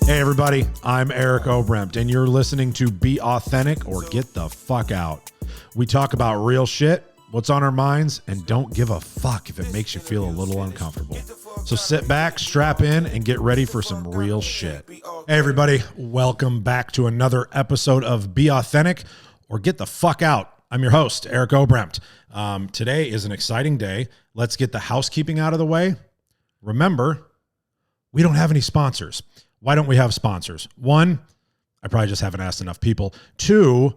Hey everybody, I'm Eric Oberembt, and you're listening to Be Authentic or Get the Fuck Out. We talk about real shit, what's on our minds, and don't give a fuck if it makes you feel a little uncomfortable. So sit back, strap in, and get ready for some real shit. Hey everybody, welcome back to another episode of Be Authentic or Get the Fuck Out. I'm your host, Eric Oberempt. Today is an exciting day. Let's get the housekeeping out of the way. Remember, we don't have any sponsors. Why don't we have sponsors? One, I probably just haven't asked enough people. Two,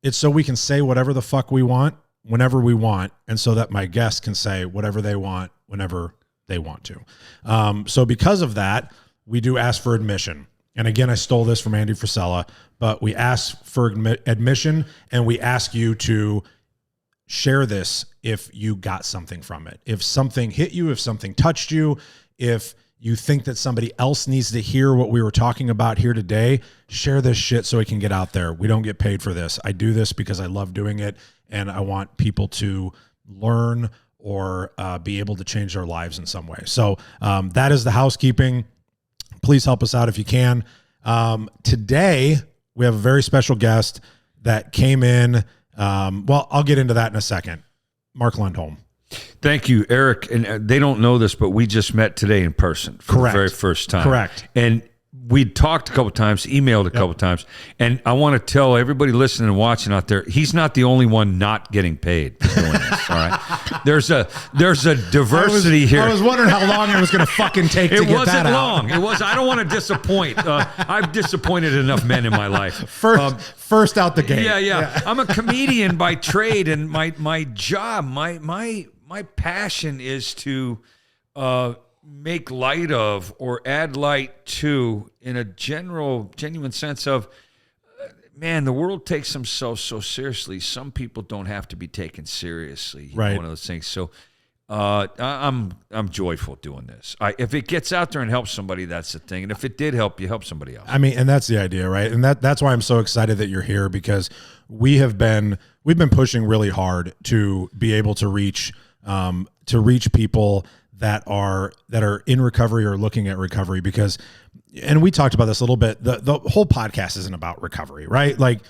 it's so we can say whatever the fuck we want, whenever we want, and so that my guests can say whatever they want, whenever they want to. So because of that, we do ask for admission. And again, I stole this from Andy Frisella, but we ask for admission, and we ask you to share this if you got something from it. If something hit you, if something touched you, if you think that somebody else needs to hear what we were talking about here today, share this shit so it can get out there. We don't get paid for this. I do this because I love doing it, and I want people to learn or be able to change their lives in some way. So that is the housekeeping. Please help us out if you can. Today, we have a very special guest that came in. Well, I'll get into that in a second. Mark Lundholm. Thank you, Eric. And they don't know this, but we just met today in person for the very first time. Correct. And we talked a couple times, emailed a couple times, and I want to tell everybody listening and watching out there, he's not the only one not getting paid for doing this. All right, there's a diversity here. I was wondering how long it was going to fucking take to get that out. It wasn't long. It was. I don't want to disappoint. I've disappointed enough men in my life. First out the gate. Yeah. I'm a comedian by trade, and my job, my passion is to make light of or add light to, in a genuine sense of, man, the world takes themselves so seriously. Some people don't have to be taken seriously. Right. One of those things. So I'm joyful doing this. If it gets out there and helps somebody, that's the thing. And if it did help you, help somebody else. I mean, and that's the idea, right? And that's why I'm so excited that you're here, because we've been pushing really hard to be able to reach people that are in recovery or looking at recovery, because, and we talked about this a little bit, the whole podcast isn't about recovery, right? Like,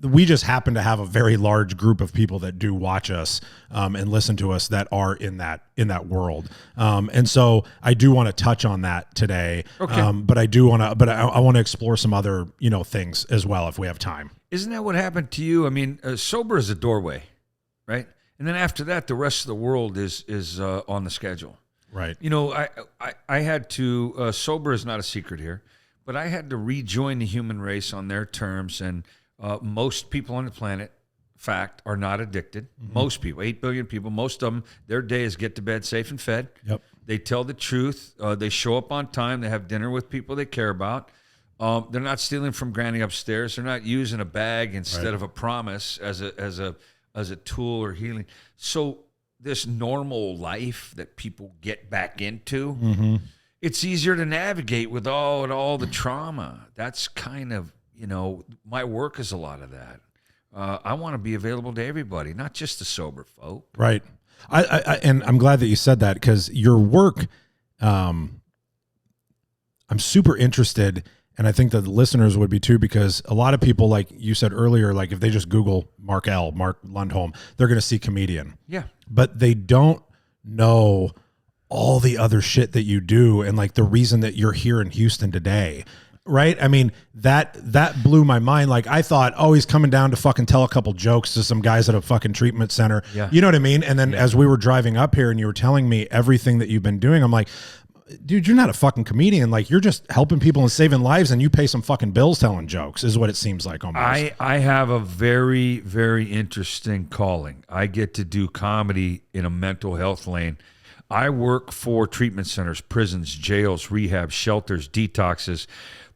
we just happen to have a very large group of people that do watch us and listen to us that are in that world. And so I do want to touch on that today. Okay. But I want to explore some other, things as well if we have time. Isn't that what happened to you? I mean, sober is a doorway, right? And then after that, the rest of the world is on the schedule. Right. I had to, sober is not a secret here, but I had to rejoin the human race on their terms. And most people on the planet, fact, are not addicted. Mm-hmm. Most people, 8 billion people, most of them, their day is get to bed safe and fed. Yep. They tell the truth. They show up on time. They have dinner with people they care about. They're not stealing from granny upstairs. They're not using a bag instead of a promise as a tool or healing. So this normal life that people get back into, mm-hmm. it's easier to navigate with all the trauma. That's kind of, my work is a lot of that. I want to be available to everybody, not just the sober folk. Right. And I'm glad that you said that, because your work, I'm super interested. And I think that the listeners would be too, because a lot of people, like you said earlier, like if they just Google Mark Lundholm, they're going to see comedian. Yeah. But they don't know all the other shit that you do, and like the reason that you're here in Houston today. Right. I mean, that blew my mind. Like, I thought, oh, he's coming down to fucking tell a couple jokes to some guys at a fucking treatment center. Yeah. You know what I mean? And then as we were driving up here and you were telling me everything that you've been doing, I'm like, dude, you're not a fucking comedian. Like, you're just helping people and saving lives, and you pay some fucking bills telling jokes, is what it seems like almost. I have a very, very interesting calling. I get to do comedy in a mental health lane. I work for treatment centers, prisons, jails, rehab, shelters, detoxes,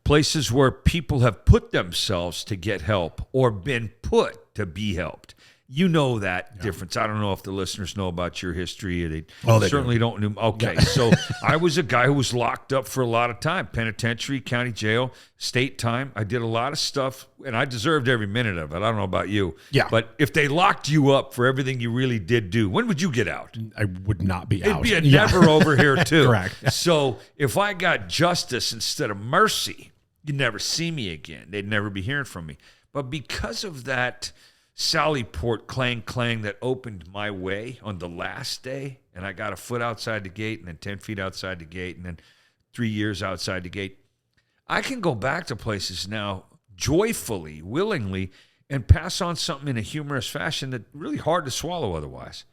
places where people have put themselves to get help or been put to be helped. You know that difference. I don't know if the listeners know about your history. They certainly don't know. Okay, so I was a guy who was locked up for a lot of time. Penitentiary, county jail, state time. I did a lot of stuff, and I deserved every minute of it. I don't know about you. Yeah. But if they locked you up for everything you really did do, when would you get out? I would not be out. It'd be a never over here, too. Correct. So if I got justice instead of mercy, you'd never see me again. They'd never be hearing from me. But because of that Sallyport clang that opened my way on the last day, and I got a foot outside the gate and then 10 feet outside the gate and then 3 years outside the gate, I can go back to places now joyfully, willingly, and pass on something in a humorous fashion that's really hard to swallow otherwise.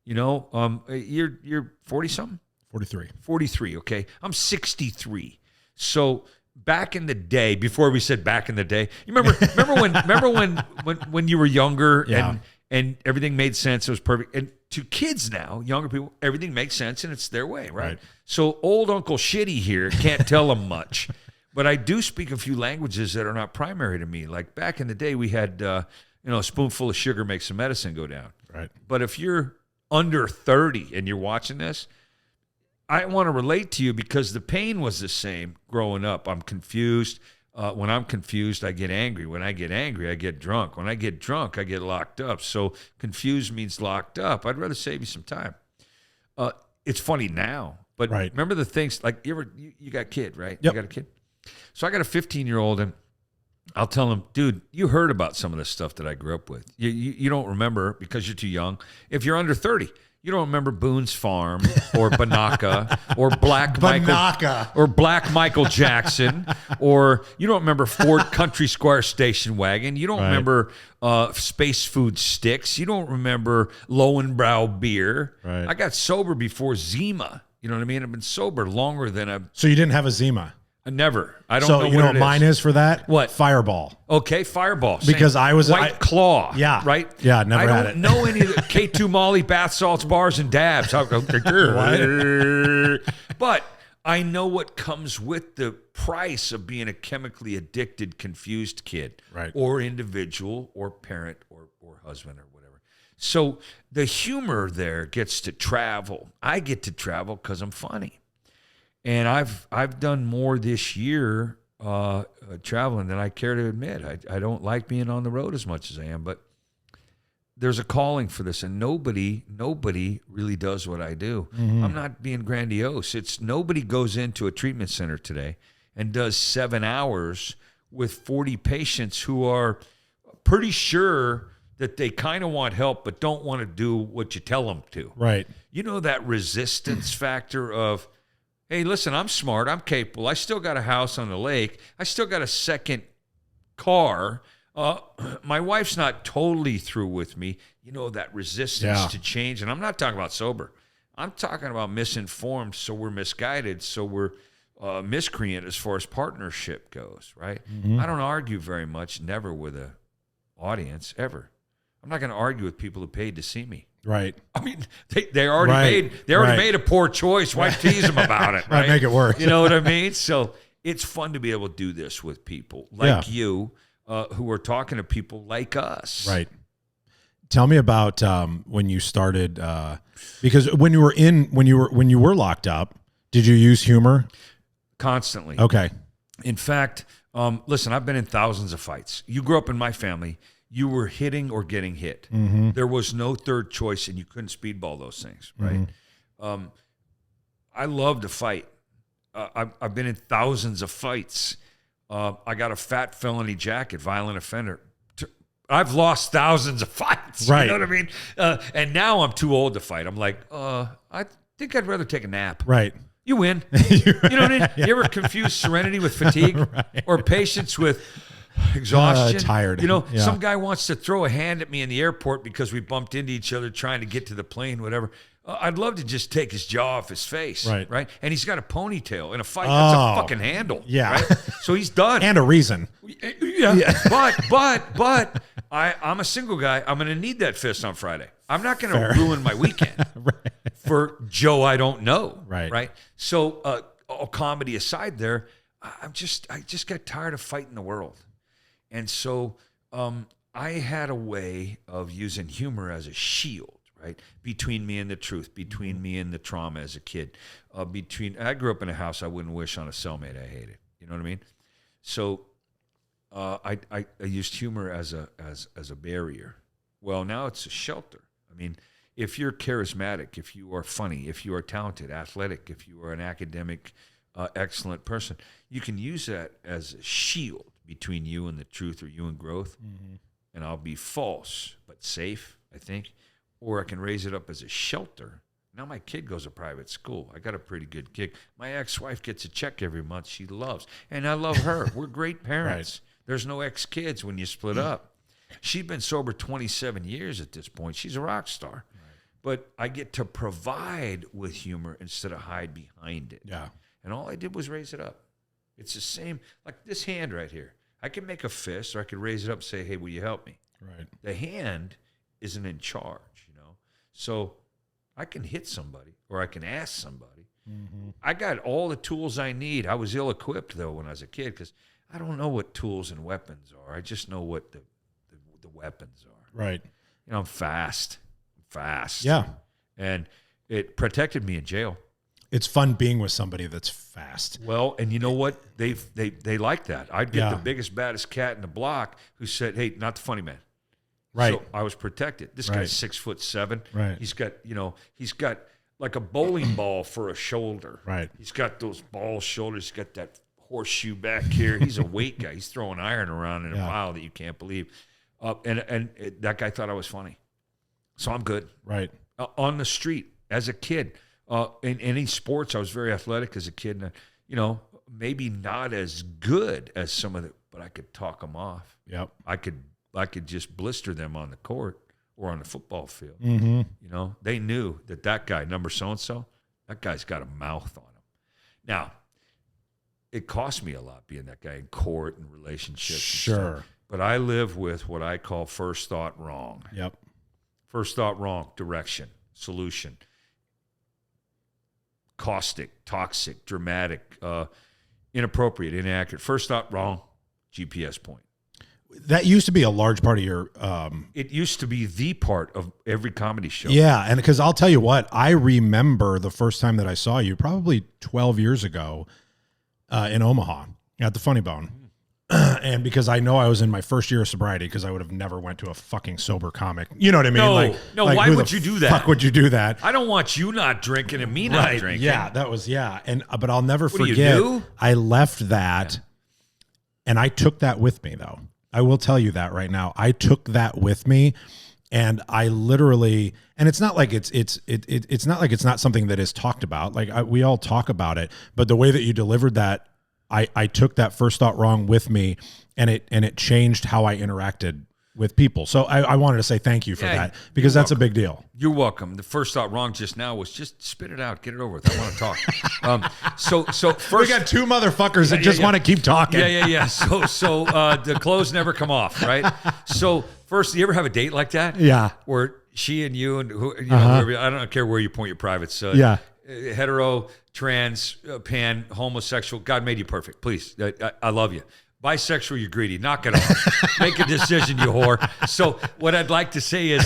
You know, you're 40-something? 43. 43, okay. I'm 63. So back in the day, before we said back in the day, you remember when you were younger and everything made sense, it was perfect. And to kids now, younger people, everything makes sense and it's their way, right? So old Uncle Shitty here can't tell them much. But I do speak a few languages that are not primary to me. Like back in the day, we had a spoonful of sugar makes the medicine go down. Right. But if you're under 30 and you're watching this, I want to relate to you because the pain was the same growing up. I'm confused. When I'm confused, I get angry. When I get angry, I get drunk. When I get drunk, I get locked up. So confused means locked up. I'd rather save you some time. It's funny now, but remember the things like you got a kid, right? Yep. You got a kid. So I got a 15-year-old, and I'll tell him, dude, you heard about some of the stuff that I grew up with. You don't remember because you're too young. If you're under 30. You don't remember Boone's Farm or Banaka or Black Michael Jackson, or you don't remember Ford Country Squire station wagon. You don't remember Space Food Sticks. You don't remember Lowenbrow beer. Right. I got sober before Zima. You know what I mean? I've been sober longer than So you didn't have a Zima? Never. I don't know what you know what mine is for that? What? Fireball. Okay, Fireball. Because same. I was White Claw. Yeah. Right? Yeah, never had it. I don't know any of the K2 Molly, bath salts, bars, and dabs. But I know what comes with the price of being a chemically addicted, confused kid. Right. Or individual, or parent, or husband, or whatever. So the humor there gets to travel. I get to travel because I'm funny. And I've done more this year traveling than I care to admit. I don't like being on the road as much as I am, but there's a calling for this, and nobody really does what I do. Mm-hmm. I'm not being grandiose. It's nobody goes into a treatment center today and does 7 hours with 40 patients who are pretty sure that they kind of want help but don't want to do what you tell them to. Right. You know that resistance factor of, hey, listen, I'm smart. I'm capable. I still got a house on the lake. I still got a second car. My wife's not totally through with me. You know, that resistance to change. And I'm not talking about sober. I'm talking about misinformed, so we're misguided, so we're miscreant as far as partnership goes, right? Mm-hmm. I don't argue very much, never with an audience, ever. I'm not going to argue with people who paid to see me. Right. I mean, they already made a poor choice. Why tease them about it? Right. Make it work. You know what I mean? So it's fun to be able to do this with people like you, who are talking to people like us. Right. Tell me about when you started, because when you were locked up, did you use humor? Constantly. Okay. In fact, listen, I've been in thousands of fights. You grew up in my family. You were hitting or getting hit. Mm-hmm. There was no third choice, and you couldn't speedball those things, right? Mm-hmm. I love to fight. I've been in thousands of fights. I got a fat felony jacket, violent offender. I've lost thousands of fights. Right. You know what I mean? And now I'm too old to fight. I'm like, I think I'd rather take a nap. Right. You win. You know what I mean? You ever confuse serenity with fatigue, right, or patience with exhaustion? Tired. You know, some guy wants to throw a hand at me in the airport because we bumped into each other trying to get to the plane, whatever. I'd love to just take his jaw off his face. Right. And he's got a ponytail in a fight. That's a fucking handle. Yeah. Right? So he's done. And a reason. Yeah. But I'm a single guy. I'm going to need that fist on Friday. I'm not going to ruin my weekend for Joe I don't know. Right. So all comedy aside there, I just got tired of fighting the world. And so I had a way of using humor as a shield, right? Between me and the truth, between me and the trauma as a kid. I grew up in a house I wouldn't wish on a cellmate I hated. You know what I mean? So I used humor as a barrier. Well, now it's a shelter. I mean, if you're charismatic, if you are funny, if you are talented, athletic, if you are an academic, excellent person, you can use that as a shield between you and the truth or you and growth. Mm-hmm. And I'll be false, but safe, I think. Or I can raise it up as a shelter. Now my kid goes to private school. I got a pretty good gig. My ex-wife gets a check every month she loves. And I love her. We're great parents. Right. There's no ex-kids when you split up. She's been sober 27 years at this point. She's a rock star. Right. But I get to provide with humor instead of hide behind it. Yeah. And all I did was raise it up. It's the same, like this hand right here. I can make a fist, or I could raise it up and say, hey, will you help me? Right. The hand isn't in charge, So I can hit somebody, or I can ask somebody. Mm-hmm. I got all the tools I need. I was ill-equipped, though, when I was a kid, because I don't know what tools and weapons are. I just know what the weapons are. Right. I'm fast. Yeah. And it protected me in jail. It's fun being with somebody that's fast. Well, and you know what? They like that. I'd get the biggest, baddest cat in the block who said, hey, not the funny man. Right. So I was protected. This guy's 6'7". Right. He's got like a bowling ball for a shoulder. Right. He's got those ball shoulders. He's got that horseshoe back here. He's a weight guy. He's throwing iron around in a pile that you can't believe. And that guy thought I was funny. So I'm good. Right. On the street as a kid. In any sports, I was very athletic as a kid. And, maybe not as good as some of the, but I could talk them off. Yep. I could just blister them on the court or on the football field. Mm-hmm. They knew that guy, number so-and-so, that guy's got a mouth on him. Now, it cost me a lot being that guy in court and relationships. Sure. And stuff, but I live with what I call first thought wrong. Yep. First thought wrong, direction, solution. Caustic, toxic, dramatic, inappropriate, inaccurate. First thought wrong, GPS point. That used to be a large part of your... It used to be the part of every comedy show. Yeah, and because I'll tell you what, I remember the first time that I saw you, probably 12 years ago in Omaha at the Funny Bone. And because I know I was in my first year of sobriety, because I would have never went to a fucking sober comic. You know what I mean? No, why would you do that? Fuck would you do that? I don't want you not drinking and me not drinking. Yeah, that was, And but I'll never What forget. do you do? I left that, and I took that with me, though. I will tell you that right now. I took that with me, and I literally, and it's not like it's not like it's not something that is talked about. Like we all talk about it, but the way that you delivered that, I took that first thought wrong with me, and it changed how I interacted with people. So I wanted to say thank you for that, because that's a big deal. You're welcome. The first thought wrong just now was just spit it out, get it over with. I want to talk. So first, we got two motherfuckers that just want to keep talking. Yeah. So the clothes never come off, right? So first, do you ever have a date like that? Yeah. Where she and you and whoever, I don't care where you point your privates. Hetero, trans, pan, homosexual. God made you perfect. Please, I love you. Bisexual, you're greedy. Knock it off. Make a decision, you whore. So what I'd like to say is,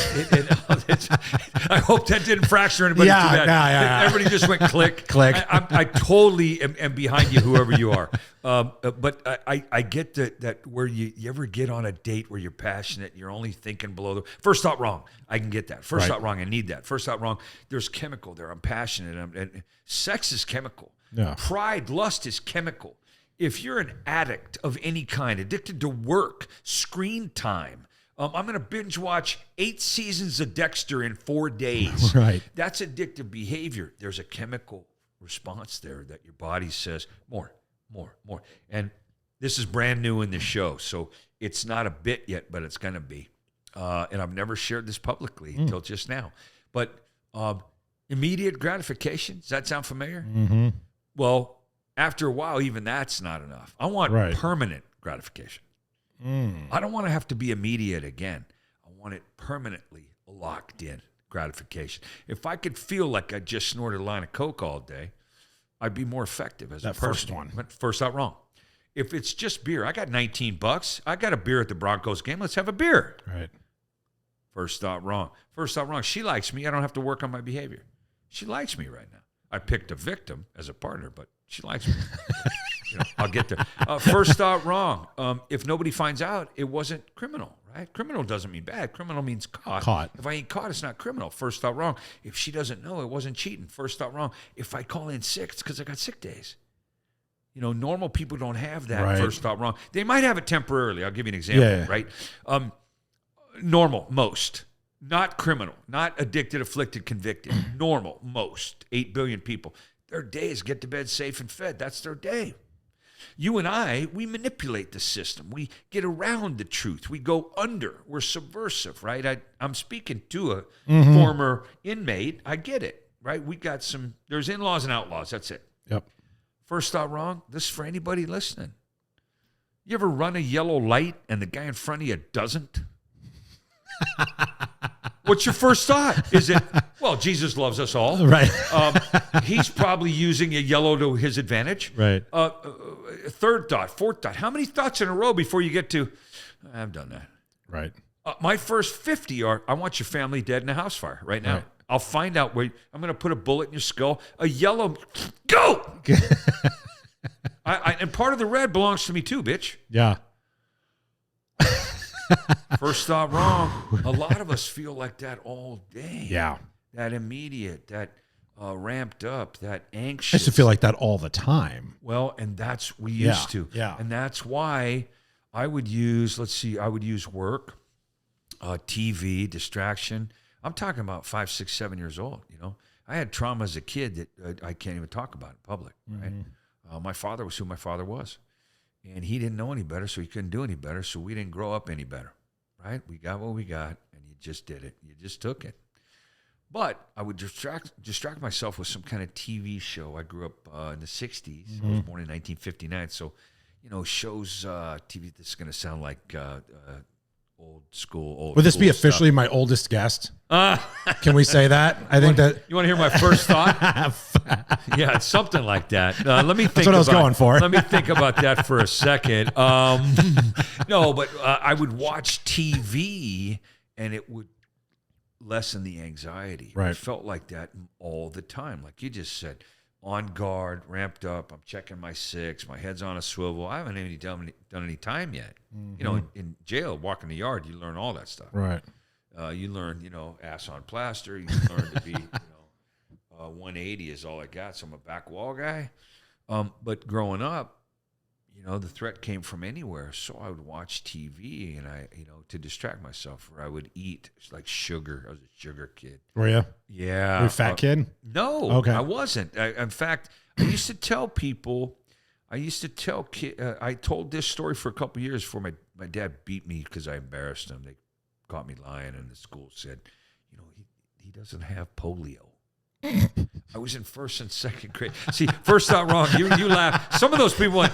I hope that didn't fracture anybody too bad. Yeah. Everybody just went click. Click. I totally am behind you, whoever you are. But I get that where you ever get on a date where you're passionate, you're only thinking below the first thought wrong. I can get that. First thought wrong, I need that. First thought wrong, there's chemical there. I'm passionate. And sex is chemical. Yeah. Pride, lust is chemical. If you're an addict of any kind, addicted to work, screen time, I'm going to binge watch 8 seasons of Dexter in 4 days. Right. That's addictive behavior. There's a chemical response there that your body says, more. And this is brand new in the show, so it's not a bit yet, but it's going to be. And I've never shared this publicly until just now. But immediate gratification, does that sound familiar? Mm-hmm. Well, after a while, even that's not enough. I want permanent gratification. I don't want to have to be immediate again. I want it permanently locked in gratification. If I could feel like I just snorted a line of coke all day, I'd be more effective as a person. First one. First thought wrong. If it's just beer, I got $19. I got a beer at the Broncos game. Let's have a beer. Right. First thought wrong. First thought wrong. She likes me. I don't have to work on my behavior. She likes me right now. I picked a victim as a partner, but she likes me. I'll get there. First thought wrong. If nobody finds out, it wasn't criminal, right? Criminal doesn't mean bad. Criminal means caught. If I ain't caught, it's not criminal. First thought wrong. If she doesn't know, it wasn't cheating. First thought wrong. If I call in sick, it's because I got sick days. Normal people don't have that first thought wrong. They might have it temporarily. I'll give you an example, right? Normal, most. Not criminal. Not addicted, afflicted, convicted. Normal, most. 8 billion people. Their day is get to bed safe and fed. That's their day. You and I, we manipulate the system. We get around the truth. We go under. We're subversive, right? I'm speaking to a former inmate. I get it, right? We got there's in-laws and outlaws. That's it. Yep. First thought wrong, this is for anybody listening. You ever run a yellow light and the guy in front of you doesn't? What's your first thought? Is it, well, Jesus loves us all. Right. He's probably using a yellow to his advantage. Right. Third thought, fourth thought. How many thoughts in a row before you get to, I've done that. Right. My first 50 are, I want your family dead in a house fire right now. Right. I'll find out where, I'm going to put a bullet in your skull. A yellow, go! And part of the red belongs to me too, bitch. Yeah. First thought wrong. A lot of us feel like that all day. Yeah. That immediate, that ramped up, that anxious. I used to feel like that all the time. Well, and that's we used to. Yeah. And that's why I would use, work, TV, distraction. I'm talking about 5, 6, 7 years old. I had trauma as a kid that I can't even talk about in public. Right? My father was who my father was, and he didn't know any better, so he couldn't do any better. So we didn't grow up any better. Right? We got what we got, and you just did it. You just took it. But I would distract myself with some kind of TV show. I grew up in the 60s. I was born in 1959, so shows TV. This is going to sound like old school. Would this be officially my oldest guest? Can we say that? I think that you want to hear my first thought. Yeah, it's something like that. Let me think. That's what I was going for. Let me think about that for a second. No, but I would watch TV, and it would lessen the anxiety. Right. It felt like that all the time, like you just said. On guard, ramped up. I'm checking my 6. My head's on a swivel. I haven't even done any time yet. In jail, walking the yard, you learn all that stuff. Right. You learn, ass on plaster. You learn to be, 180 is all I got. So I'm a back wall guy. But growing up, the threat came from anywhere. So I would watch TV and to distract myself, or I would eat like sugar. I was a sugar kid. Were you? Yeah. Were you a fat kid? No. Okay. I wasn't. In fact, I used to tell people, I told this story for a couple of years before my dad beat me because I embarrassed him. They caught me lying, and the school said, he doesn't have polio. I was in 1st and 2nd grade. See, first thought wrong. You laugh. Some of those people went,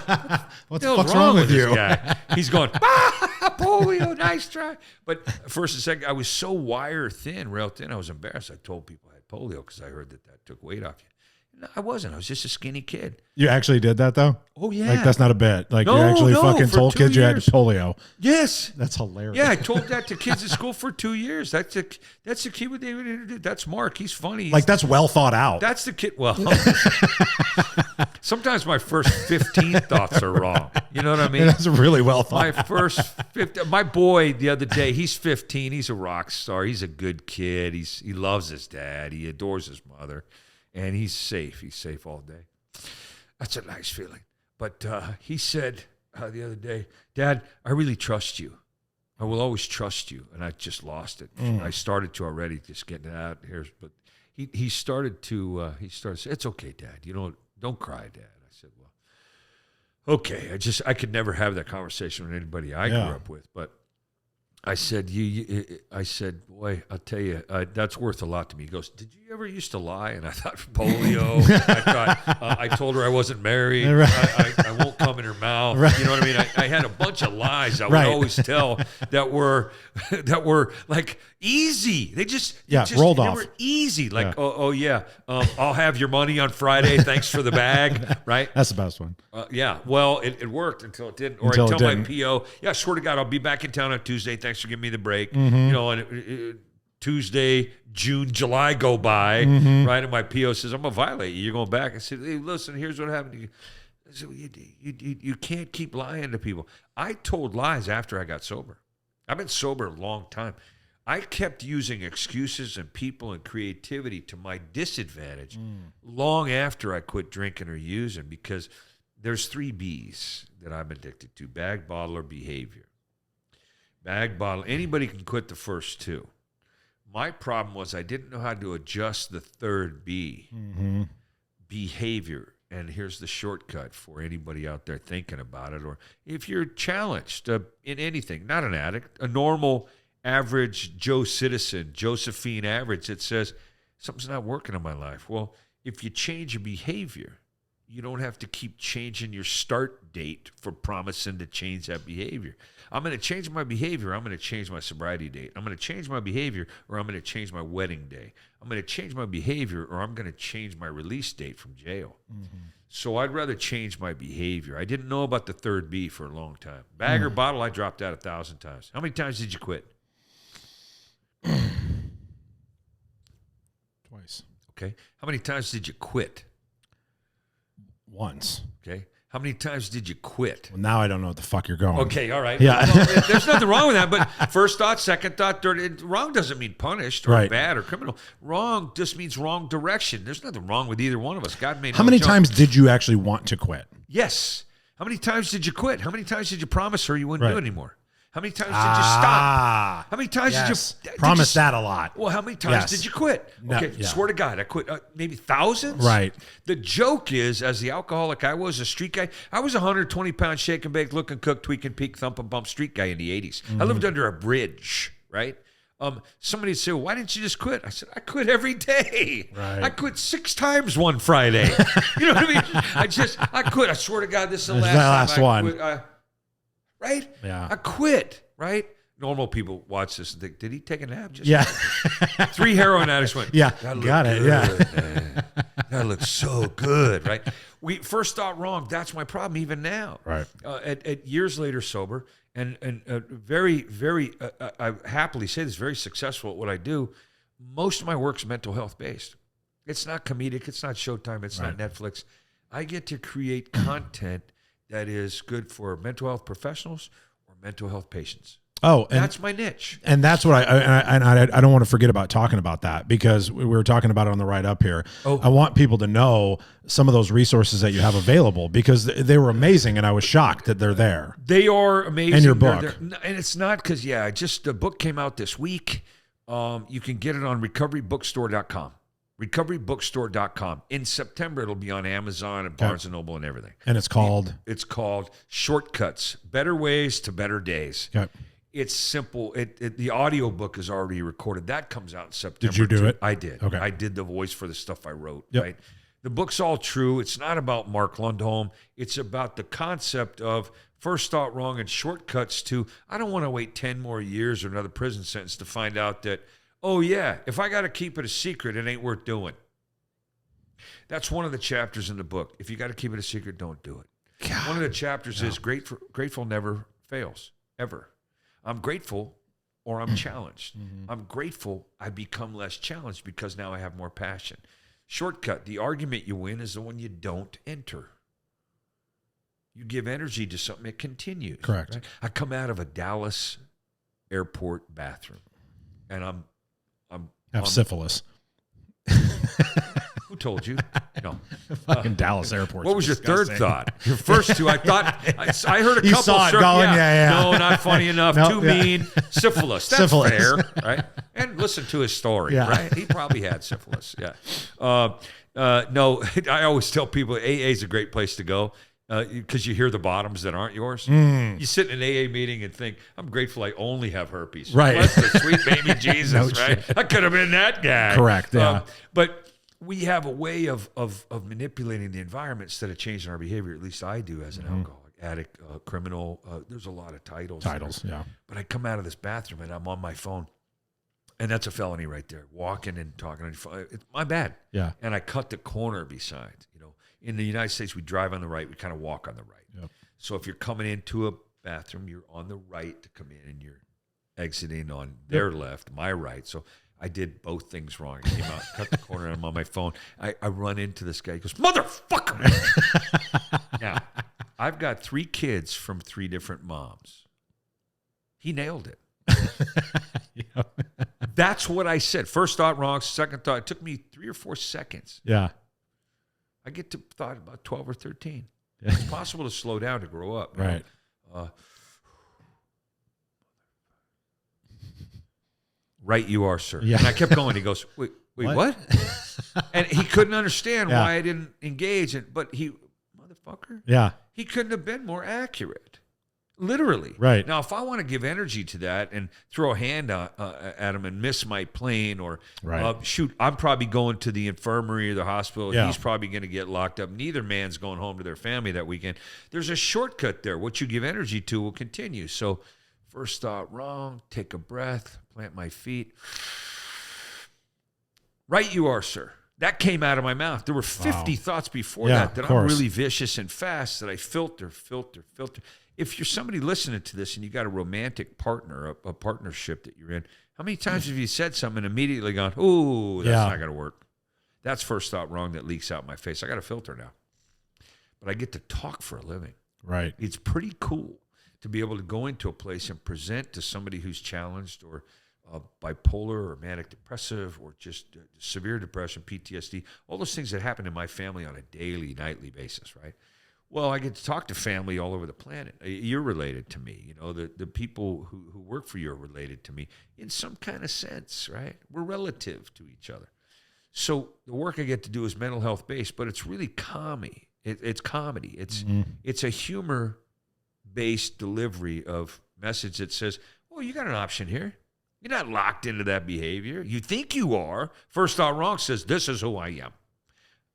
what the fuck's wrong with you? This guy? He's going, polio, nice try. But 1st and 2nd, I was so rail thin, I was embarrassed. I told people I had polio because I heard that took weight off you. No, I wasn't. I was just a skinny kid. You actually did that, though? Oh, yeah. Like, that's not a bit. Like, you actually fucking told kids you had polio. Yes. That's hilarious. Yeah, I told that to kids at school for 2 years. That's the kid what they would do. That's Mark. He's funny. Like, that's well thought out. That's the kid. Well, sometimes my first 15 thoughts are wrong. You know what I mean? Yeah, that's really well thought out. My boy the other day, he's 15. He's a rock star. He's a good kid. He loves his dad. He adores his mother. And he's safe. He's safe all day. That's a nice feeling. But he said the other day, Dad, I really trust you. I will always trust you. And I just lost it. I started to already, just getting it out here. But he started to say, it's okay, Dad. Don't cry, Dad. I said, well, okay. I could never have that conversation with anybody I grew up with. But I said, I said, boy, I'll tell you, that's worth a lot to me. He goes, did you ever used to lie? And I thought, polio. I told her I wasn't married. Right. I won't come in her mouth. myself. Right. You know what I mean? I had a bunch of lies I would Right. always tell that were like easy. They just rolled they off. were easy. Like, oh yeah, I'll have your money on Friday. Thanks for the bag. Right? That's the best one. Yeah. Well, it worked until it didn't. Or Until I it tell my didn't. PO, yeah, swear to God, I'll be back in town on Tuesday. Thanks for giving me the break. Mm-hmm. You know, and Tuesday, June, July go by, Mm-hmm. right? And my PO says, I'm going to violate you. You're going back. I said, hey, listen, here's what happened. I said, you can't keep lying to people. I told lies after I got sober. I've been sober a long time. I kept using excuses and people and creativity to my disadvantage long after I quit drinking or using, because there's 3 B's that I'm addicted to: bag, bottle, or behavior. Bag, bottle, anybody can quit the first 2. My problem was I didn't know how to adjust the 3rd B, behavior. And here's the shortcut for anybody out there thinking about it, or if you're challenged in anything, not an addict, a normal, average Joe citizen, Josephine average that says, something's not working in my life. Well, if you change your behavior, you don't have to keep changing your start date for promising to change that behavior. I'm going to change my behavior. I'm going to change my sobriety date. I'm going to change my behavior, or I'm going to change my wedding day. I'm going to change my behavior, or I'm going to change my release date from jail. So I'd rather change my behavior. I didn't know about the 3rd B for a long time. Bag or bottle, I dropped out 1,000 times. How many times did you quit? Twice. Okay. How many times did you quit? Once. Okay. How many times did you quit? Well, now I don't know what the fuck you're going. Okay, all right. Yeah. Well, there's nothing wrong with that, but first thought, second thought, third. Wrong doesn't mean punished or Right. bad or criminal. Wrong just means wrong direction. There's nothing wrong with either one of us. God made How no many jump. times did you actually want to quit? Yes. How many times did you quit? How many times did you promise her you wouldn't Right. do it anymore? How many times did you stop? How many times yes. did you promise that a lot? Well, how many times Yes. did you quit? No, Okay, yeah. swear to God, I quit maybe thousands. Right. The joke is, as the alcoholic I was, a street guy, I was a 120-pound shake and bake, look and cook, tweak and peak, thump and bump street guy in the 80s. I lived under a bridge, right? Somebody would say, well, why didn't you just quit? I said, I quit every day. Right. I quit 6 times one Friday. You know what I mean? I quit. I swear to God, this is the This is last the time last I one. quit. Right? Yeah. I quit, right? Normal people watch this and think, did he take a nap? Just Yeah. 3 heroin addicts went, Yeah, that looked got it, good, yeah. man. That looks so good, right? We first thought wrong. That's my problem even now. Right. At years later sober, and very, very, I happily say this, very successful at what I do, most of my work's mental health based. It's not comedic. It's not Showtime. It's not Netflix. I get to create content that is good for mental health professionals or mental health patients. Oh, and That's my niche. And that's what I don't want to forget about talking about that, because we were talking about it on the ride up here. Oh. I want people to know some of those resources that you have available, because they were amazing, and I was shocked that they're there. They are amazing. And your They're- book. and it's not because, just the book came out this week. You can get it on recoverybookstore.com. recoverybookstore.com. In September, it'll be on Amazon and Barnes & Noble and everything. And it's called? It's called Shortcuts, Better Ways to Better Days. Okay. It's simple. The audio book is already recorded. That comes out in September. Did you do too. it? I did. Okay. I did the voice for the stuff I wrote, Yep. right? The book's all true. It's not about Mark Lundholm. It's about the concept of first thought wrong and shortcuts to, I don't want to wait 10 more years or another prison sentence to find out that, oh yeah, if I got to keep it a secret, it ain't worth doing. That's one of the chapters in the book. If you got to keep it a secret, don't do it. God. One of the chapters is grateful never fails, ever. I'm grateful or I'm challenged. I'm grateful I become less challenged because now I have more passion. Shortcut, the argument you win is the one you don't enter. You give energy to something, it continues. Correct. Right? I come out of a Dallas airport bathroom and I'm Have syphilis. who told you? No. Fucking Dallas airport. What was your third thought? Your first two, I thought, I heard a You couple. saw it sure, going, yeah. No, not funny enough. No, Too yeah. mean. Syphilis. That's Syphilis. fair, right? And listen to his story, Yeah. right? He probably had syphilis, yeah. No, I always tell people AA is a great place to go because you hear the bottoms that aren't yours. You sit in an AA meeting and think, I'm grateful I only have herpes. Right. Bless the sweet baby Jesus, No right? shit. I could have been that guy. Correct, yeah. But we have a way of manipulating the environment instead of changing our behavior. At least I do as an alcoholic. addict, criminal. There's a lot of titles. Yeah. But I come out of this bathroom and I'm on my phone. And that's a felony right there. Walking and talking on your phone. It's my bad. Yeah. And I cut the corner beside. In the United States, we drive on the right. We kind of walk on the right. Yep. So if you're coming into a bathroom, you're on the right to come in, and you're exiting on their left, my right. So I did both things wrong. I came out, cut the corner, and I'm on my phone. I run into this guy. He goes, "Motherfucker!" Now, I've got 3 kids from 3 different moms. He nailed it. That's what I said. First thought wrong, second thought. It took me 3 or 4 seconds. Yeah. I get to thought about 12 or 13. It's possible to slow down to grow up. Right. Right you are, sir. Yeah. And I kept going. He goes, wait, what? And he couldn't understand why I didn't engage. But motherfucker. Yeah. He couldn't have been more accurate. Literally. Right. Now, if I want to give energy to that and throw a hand at him and miss my plane or shoot, I'm probably going to the infirmary or the hospital. Yeah. He's probably going to get locked up. Neither man's going home to their family that weekend. There's a shortcut there. What you give energy to will continue. So first thought wrong, take a breath, plant my feet. Right you are, sir. That came out of my mouth. There were 50 thoughts before that I'm really vicious and fast that I filter. If you're somebody listening to this and you got a romantic partner, a partnership that you're in, how many times have you said something and immediately gone, "Ooh, that's not going to work"? That's first thought wrong that leaks out my face. I got a filter now. But I get to talk for a living. Right. It's pretty cool to be able to go into a place and present to somebody who's challenged or bipolar or manic depressive or just severe depression, PTSD, all those things that happen in my family on a daily, nightly basis, right? Well, I get to talk to family all over the planet. You're related to me. The people who work for you are related to me in some kind of sense, right? We're relative to each other. So the work I get to do is mental health based, but it's really comedy. It's comedy. It's a humor based delivery of message that says, "Oh, you got an option here. You're not locked into that behavior. You think you are." First thought wrong says, "This is who I am."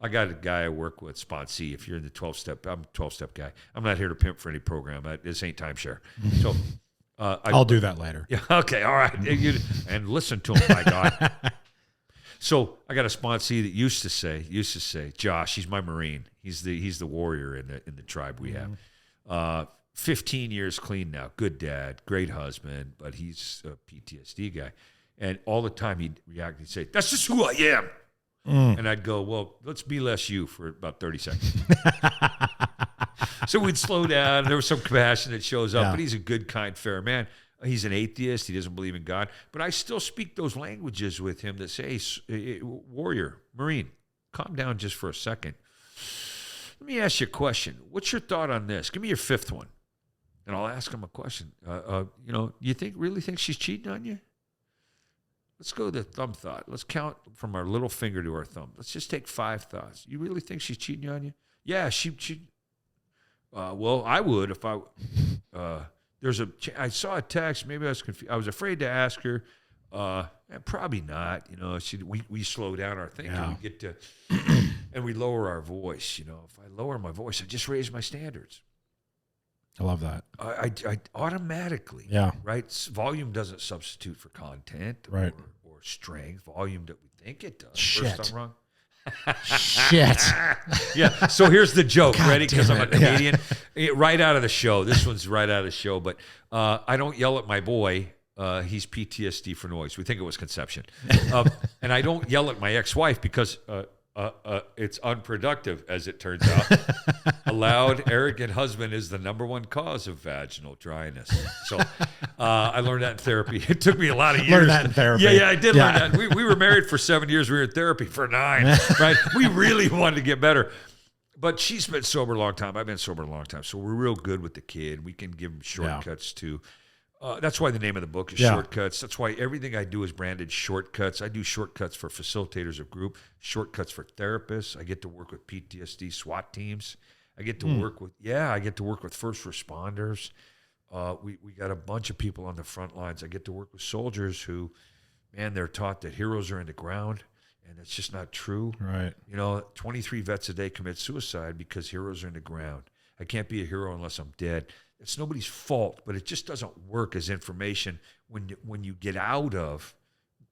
I got a guy I work with, sponsee. If you're in the 12-step, I'm a 12-step guy. I'm not here to pimp for any program. This ain't timeshare. So I'll do that later. Yeah. Okay. All right. And listen to him, my God. So I got a sponsee that used to say, Josh, he's my Marine. He's the warrior in the tribe we have. 15 years clean now. Good dad, great husband, but he's a PTSD guy. And all the time he'd react and say, "That's just who I am." And I'd go, "Well, let's be less you for about 30 seconds." So we'd slow down. There was some compassion that shows up, but he's a good, kind, fair man. He's an atheist. He doesn't believe in God. But I still speak those languages with him that say, "Hey, warrior, Marine, calm down just for a second. Let me ask you a question. What's your thought on this? Give me your 5th one." And I'll ask him a question. You really think she's cheating on you? Let's go to the thumb thought. Let's count from our little finger to our thumb. Let's just take 5 thoughts. You really think she's cheating on you? Yeah, she. Well, I would if I. I saw a text. Maybe I was confused. I was afraid to ask her. Probably not. We slow down our thinking. We get to, and we lower our voice. If I lower my voice, I just raise my standards. I love that. I automatically, right? Volume doesn't substitute for content, right? Or strength. Volume that we think it does. Shit. First, I'm wrong. Shit. Yeah. So here's the joke. God, ready? Because I'm a comedian. Yeah. Right out of the show. This one's right out of the show. But I don't yell at my boy. He's PTSD for noise. We think it was conception. And I don't yell at my ex-wife because it's unproductive, as it turns out. A loud, arrogant husband is the #1 cause of vaginal dryness. So I learned that in therapy. It took me a lot of years. Learned that in therapy. Yeah, I did learn that. We were married for 7 years. We were in therapy for 9, right? We really wanted to get better. But she's been sober a long time. I've been sober a long time. So we're real good with the kid. We can give him shortcuts to... that's why the name of the book is Shortcuts. That's why everything I do is branded Shortcuts. I do shortcuts for facilitators of group, shortcuts for therapists. I get to work with PTSD SWAT teams. I get to work with first responders. We got a bunch of people on the front lines. I get to work with soldiers who, man, they're taught that heroes are in the ground, and it's just not true. Right. 23 vets a day commit suicide because heroes are in the ground. I can't be a hero unless I'm dead. It's nobody's fault, but it just doesn't work as information when you get out of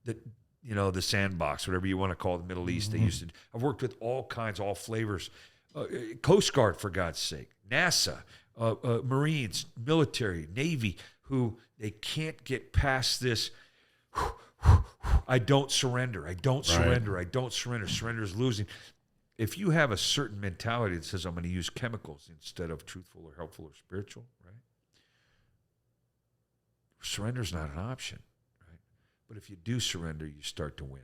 the sandbox, whatever you want to call it, the Middle East. They used to. I've worked with all kinds, all flavors. Coast Guard, for God's sake, NASA, Marines, military, Navy, who they can't get past this. I don't surrender. I don't surrender. I don't surrender. Surrender is losing. If you have a certain mentality that says I'm going to use chemicals instead of truthful or helpful or spiritual, right? Surrender is not an option, right? But if you do surrender, you start to win.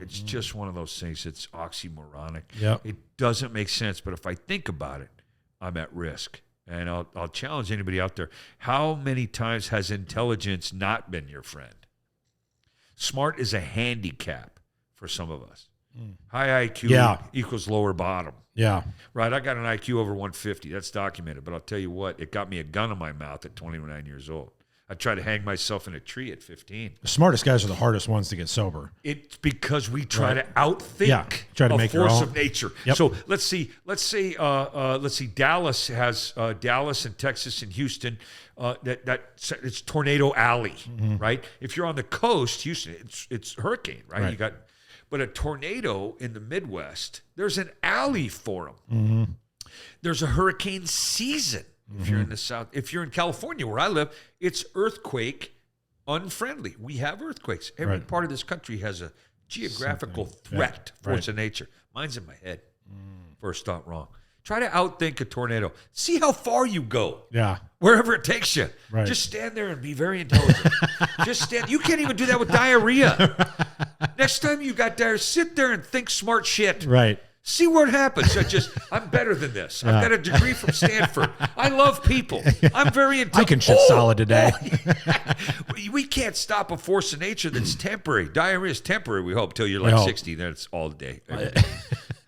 It's just one of those things. It's oxymoronic. Yep. It doesn't make sense, but if I think about it, I'm at risk. And I'll challenge anybody out there. How many times has intelligence not been your friend? Smart is a handicap for some of us. High IQ equals lower bottom. Yeah. Right, I got an IQ over 150. That's documented. But I'll tell you what, it got me a gun in my mouth at 29 years old. I tried to hang myself in a tree at 15. The smartest guys are the hardest ones to get sober. It's because we try to outthink try to a make your force own. of nature. Yep. So let's see. Dallas has Dallas and Texas and Houston. It's Tornado Alley, right? If you're on the coast, Houston, it's hurricane, right? But a tornado in the Midwest, there's an alley for them. There's a hurricane season. If you're in the South, if you're in California where I live, it's earthquake unfriendly. We have earthquakes. Every part of this country has a geographical threat, force of nature. Mine's in my head. First thought wrong. Try to outthink a tornado. See how far you go. Yeah. Wherever it takes you. Right. Just stand there and be very intelligent. Just stand. You can't even do that with diarrhea. Next time you got diarrhea, sit there and think smart shit. Right. See what happens. I'm better than this. I've got a degree from Stanford. I love people. I'm very intelligent. I can shit solid today. We can't stop a force of nature that's temporary. Diarrhea is temporary, we hope, till you're like 60. Then it's all day.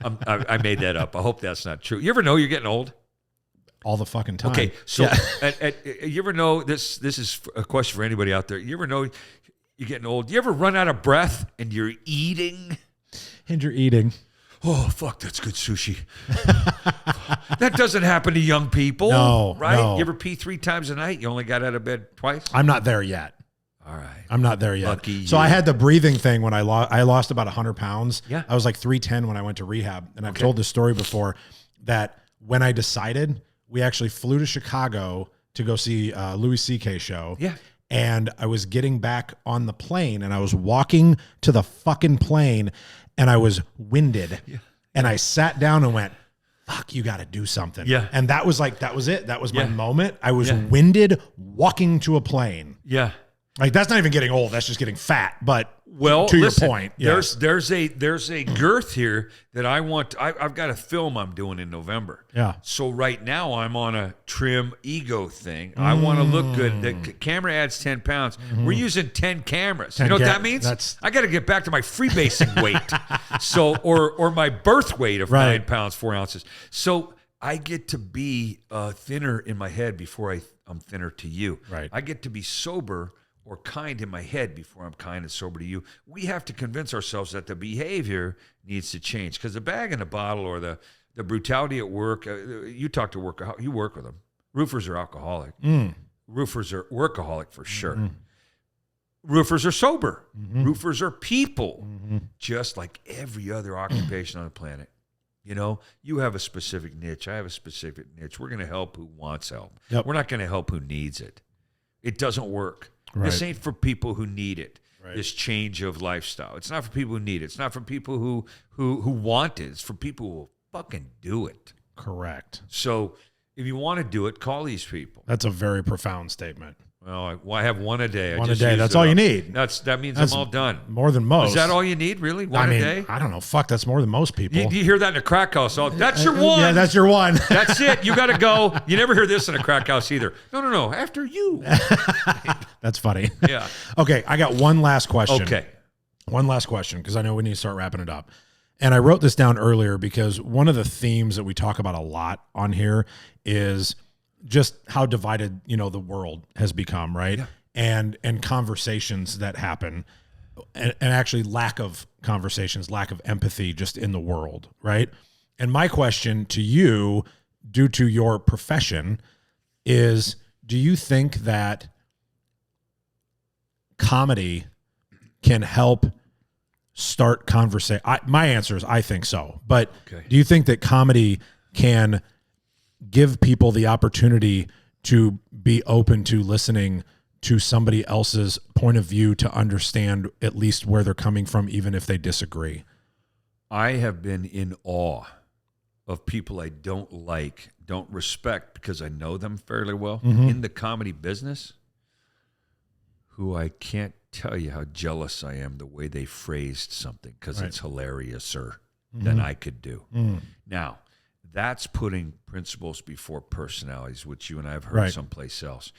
I made that up. I hope that's not true. You ever know you're getting old? All the fucking time. Okay, so you ever know, this is a question for anybody out there. You ever know you're getting old? You ever run out of breath and you're eating? And you're eating. Oh, fuck, that's good sushi. That doesn't happen to young people. No, right? no. You ever pee 3 times a night? You only got out of bed twice? I'm not there yet. All right. I'm not there yet. Lucky so you. I had the breathing thing when I lost about 100 pounds. Yeah. I was like 310 when I went to rehab. And I've told this story before that when I decided, we actually flew to Chicago to go see Louis C.K. show. Yeah. And I was getting back on the plane and I was walking to the fucking plane and I was winded. Yeah. And I sat down and went, fuck, you got to do something. Yeah. And that was it. That was my moment. I was winded walking to a plane. Yeah. Like, that's not even getting old. That's just getting fat. But to your point, there's a girth here that I want. I've got a film I'm doing in November. Yeah. So right now I'm on a trim ego thing. I want to look good. The camera adds 10 pounds. We're using 10 cameras. You know what that means? I got to get back to my freebasing weight. So or my birth weight of 9 pounds 4 ounces. So I get to be thinner in my head before I'm thinner to you. Right. I get to be sober or kind in my head before I'm kind and sober to you. We have to convince ourselves that the behavior needs to change, because the bag in the bottle or the brutality at work, you talk to you work with them. Roofers are alcoholic. Roofers are workaholic for sure. Roofers are sober. Roofers are people, just like every other occupation on the planet. You know, you have a specific niche. I have a specific niche. We're going to help who wants help. Yep. We're not going to help who needs it. It doesn't work. Right. This ain't for people who need it. Right. This change of lifestyle. It's not for people who need it. It's not for people who want it. It's for people who will fucking do it. Correct. So if you want to do it, call these people. That's a very profound statement. Well, I have one a day. One a day. That's all you need. That means I'm all done. More than most. Is that all you need, really? One a day? I don't know. Fuck, that's more than most people. You hear that in a crack house? Oh, that's your one. Yeah, that's your one. That's it. You got to go. You never hear this in a crack house either. No. After you. That's funny. Yeah. Okay, I got one last question. Okay. One last question, because I know we need to start wrapping it up. And I wrote this down earlier because one of the themes that we talk about a lot on here is just how divided, the world has become, right? Yeah. And conversations that happen, and actually lack of conversations, lack of empathy just in the world, right? And my question to you, due to your profession is, do you think that comedy can help start conversation? My answer is I think so. But do you think that comedy can give people the opportunity to be open to listening to somebody else's point of view, to understand at least where they're coming from, even if they disagree? I have been in awe of people I don't like, don't respect, because I know them fairly well in the comedy business, who I can't tell you how jealous I am the way they phrased something, because it's hilariouser than I could do. Now, that's putting principles before personalities, which you and I have heard someplace else.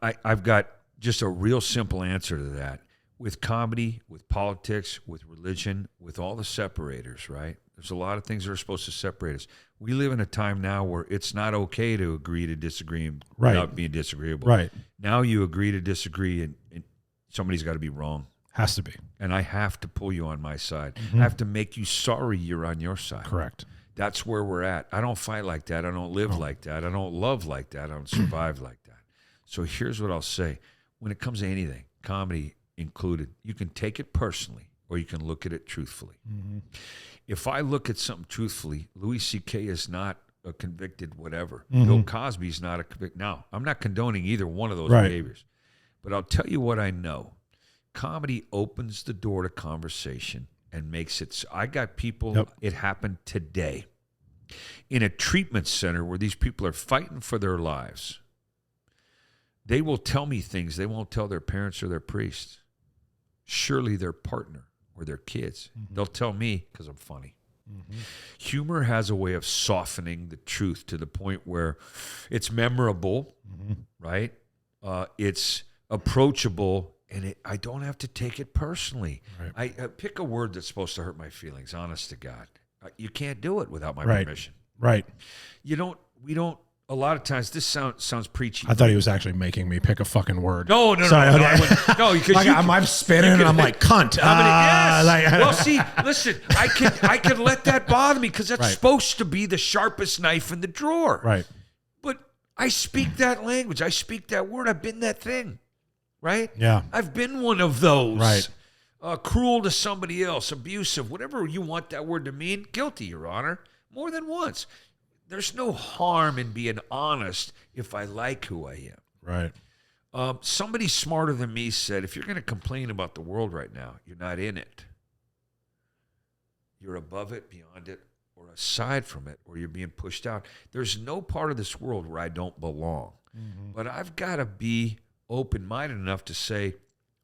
I've got just a real simple answer to that. With comedy, with politics, with religion, with all the separators, right? There's a lot of things that are supposed to separate us. We live in a time now where it's not okay to agree to disagree without being disagreeable. Right. Now you agree to disagree, and somebody's got to be wrong. Has to be. And I have to pull you on my side. I have to make you sorry you're on your side. Correct. That's where we're at. I don't fight like that. I don't live like that. I don't love like that. I don't survive like that. So here's what I'll say. When it comes to anything, comedy included, you can take it personally or you can look at it truthfully. If I look at something truthfully, Louis C.K. is not a convicted whatever. Bill Cosby's not a convicted. Now, I'm not condoning either one of those behaviors. But I'll tell you what I know. Comedy opens the door to conversation and makes it. I got people, it happened today, in a treatment center where these people are fighting for their lives. They will tell me things they won't tell their parents or their priests. Surely their partner or their kids. They'll tell me because I'm funny. Humor has a way of softening the truth to the point where it's memorable, right? It's approachable, and I don't have to take it personally. I pick a word that's supposed to hurt my feelings, honest to God. You can't do it without my permission. Right. We don't. A lot of times, this sounds preachy. I thought he was actually making me pick a fucking word. No, because I'm spinning and I'm like, cunt. Well, see, listen, I can let that bother me because that's supposed to be the sharpest knife in the drawer. Right. But I speak that language. I speak that word. I've been that thing. Right? Yeah. I've been one of those. Right. Cruel to somebody else, abusive, whatever you want that word to mean. Guilty, Your Honor. More than once. There's no harm in being honest if I like who I am. Right. Somebody smarter than me said, if you're going to complain about the world right now, you're not in it. You're above it, beyond it, or aside from it, or you're being pushed out. There's no part of this world where I don't belong. But I've got to be open-minded enough to say,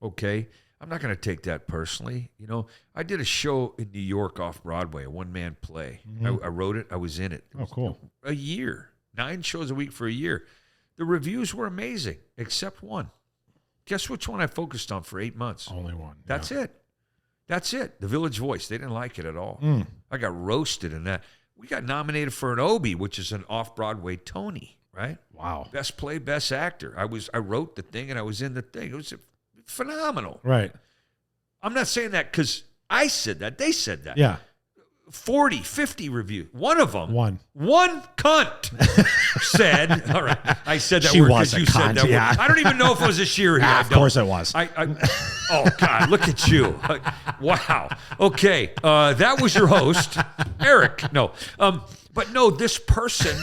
okay, I'm not going to take that personally. You know, I did a show in New York off Broadway, a one-man play. I wrote it. I was in it. Oh, cool. A year. 9 shows a week for a year. The reviews were amazing, except one. Guess which one I focused on for 8 months? Only one. That's it. That's it. The Village Voice. They didn't like it at all. I got roasted in that. We got nominated for an Obie, which is an off-Broadway Tony, right? Wow. Best play, best actor. I wrote the thing and I was in the thing. It was phenomenal. Right. I'm not saying that because I said that. They said that. Yeah. 40, 50 reviews. One of them. One cunt said, all right, I said that she word was because a you cunt, said that yeah. word. I don't even know if it was a sheer here. Of course it was. Oh, God, look at you. Wow. Okay. That was your host, Eric. No. But no, this person,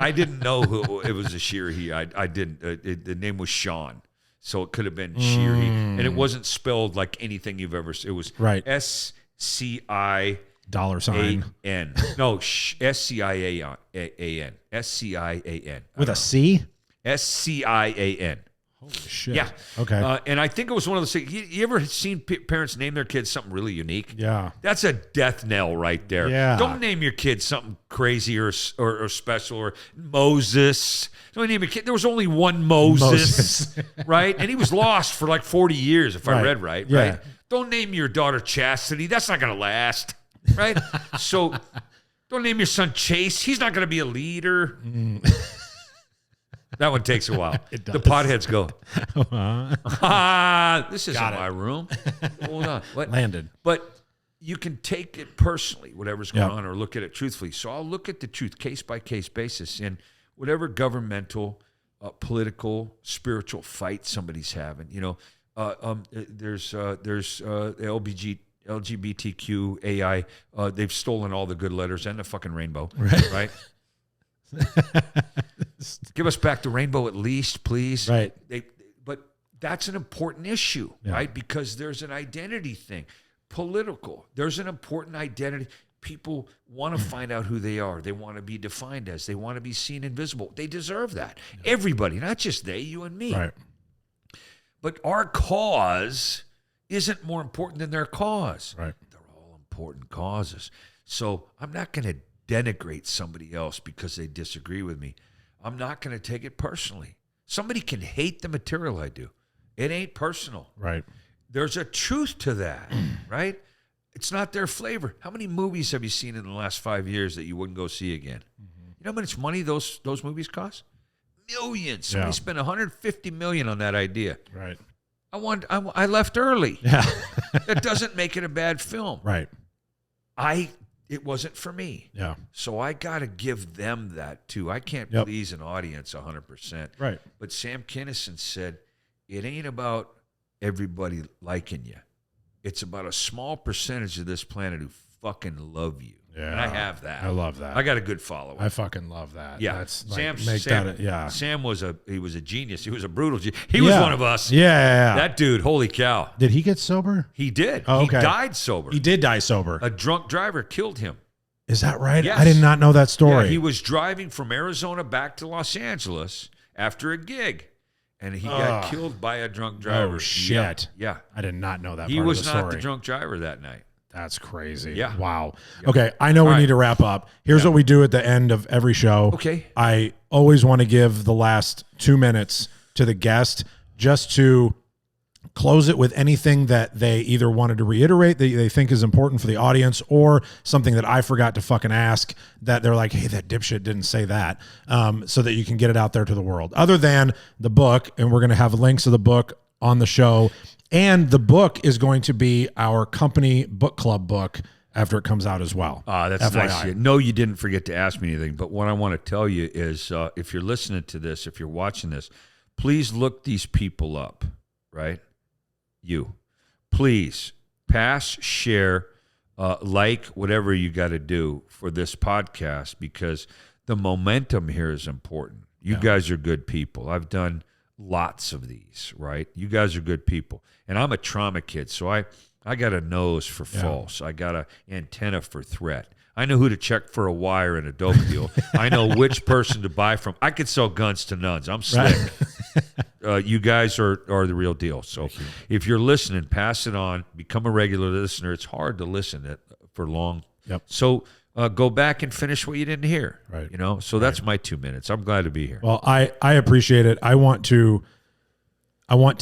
I didn't know who it was a sheer he. I didn't. The name was Sean. So it could have been sheer he. And it wasn't spelled like anything you've ever seen. It was S-C-I- $. No, S-C-I-A-N. S-C-I-A-N. With a C? S-C-I-A-N. Holy shit. Yeah. Okay. And I think it was one of those things. You ever seen parents name their kids something really unique? Yeah. That's a death knell right there. Yeah. Don't name your kid something crazy or special or Moses. Don't name your kid. There was only one Moses. Right? And he was lost for like 40 years, if I read right. Yeah. Right? Don't name your daughter Chastity. That's not going to last. Right? So don't name your son Chase. He's not going to be a leader. That one takes a while. It does. The potheads go, this isn't my room. Hold on. What? Landed. But you can take it personally, whatever's going on, or look at it truthfully. So I'll look at the truth case by case basis in whatever governmental, political, spiritual fight somebody's having. There's LGBTQ AI. They've stolen all the good letters and the fucking rainbow, right? Give us back the rainbow at least, please. Right. But that's an important issue, right? Because there's an identity thing. Political. There's an important identity. People want to find out who they are. They want to be defined as. They want to be seen and visible. They deserve that. Yeah. Everybody, not just they, you and me. Right. But our cause isn't more important than their cause. Right. They're all important causes. So I'm not going to denigrate somebody else because they disagree with me. I'm not going to take it personally. Somebody can hate the material I do. It ain't personal. Right. There's a truth to that, right? It's not their flavor. How many movies have you seen in the last 5 years that you wouldn't go see again? Mm-hmm. You know how much money those movies cost? Millions. Somebody spent $150 million on that idea. Right. I left early. Yeah. That doesn't make it a bad film. Right. It wasn't for me. Yeah. So I got to give them that too. I can't please an audience 100%. Right. But Sam Kinison said, it ain't about everybody liking you. It's about a small percentage of this planet who fucking love you. Yeah. And I have that. I love that. I got a good follower. I fucking love that. Yeah. That's Sam was a genius. He was a brutal genius. He was one of us. Yeah. That dude, holy cow. Did he get sober? He did. Oh, okay. He died sober. He did die sober. A drunk driver killed him. Is that right? Yes. I did not know that story. Yeah, he was driving from Arizona back to Los Angeles after a gig. And he got killed by a drunk driver. Oh, shit. Yeah. I did not know that He part was of the story. not the drunk driver that night. That's crazy. Yeah. Wow. Okay, I know we need to wrap up. Here's what we do at the end of every show. Okay. I always want to give the last 2 minutes to the guest just to close it with anything that they either wanted to reiterate that they think is important for the audience, or something that I forgot to fucking ask that they're like, hey, that dipshit didn't say that, so that you can get it out there to the world. Other than the book, and we're going to have links to the book on the show, and the book is going to be our company book club book after it comes out as well. That's FYI. nice. No, you didn't forget to ask me anything, but what I want to tell you is if you're listening to this, if you're watching this, please look these people up, right? Please pass, share, like, whatever you got to do for this podcast, because the momentum here is important. You guys are good people. I've done lots of these, right? You guys are good people. And I'm a trauma kid, so I got a nose for false. I got an antenna for threat. I know who to check for a wire in a dope deal. I know which person to buy from. I could sell guns to nuns. I'm slick. Right. You guys are the real deal. So if you're listening, pass it on. Become a regular listener. It's hard to listen for long. Yep. So go back and finish what you didn't hear. Right. So that's my 2 minutes. I'm glad to be here. Well, I appreciate it. I want to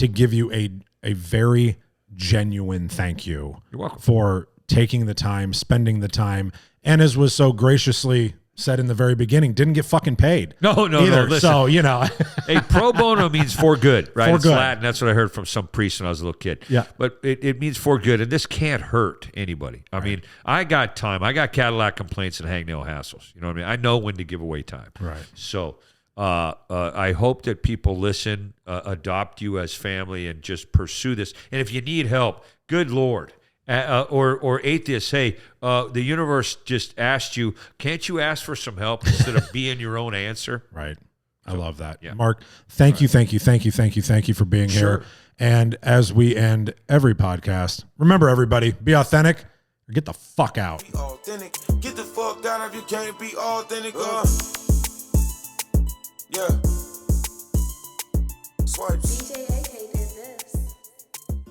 give you a very genuine thank you. You're welcome. For taking the time, spending the time, and as was so graciously said in the very beginning, didn't get fucking paid. No. Listen. So, Hey, pro bono means for good, right? For It's good. Latin. That's what I heard from some priest when I was a little kid. Yeah. But it means for good, and this can't hurt anybody. I mean, I got time. I got Cadillac complaints and hangnail hassles. You know what I mean? I know when to give away time. Right. So I hope that people listen, adopt you as family, and just pursue this. And if you need help, good Lord. Or atheists, hey, the universe just asked you, can't you ask for some help instead of being your own answer? Right. I love that. Yeah. Mark, thank you for being here. And as we end every podcast, remember, everybody, be authentic or get the fuck out. Be authentic. Get the fuck out if you can't be authentic. Yeah. Swipes.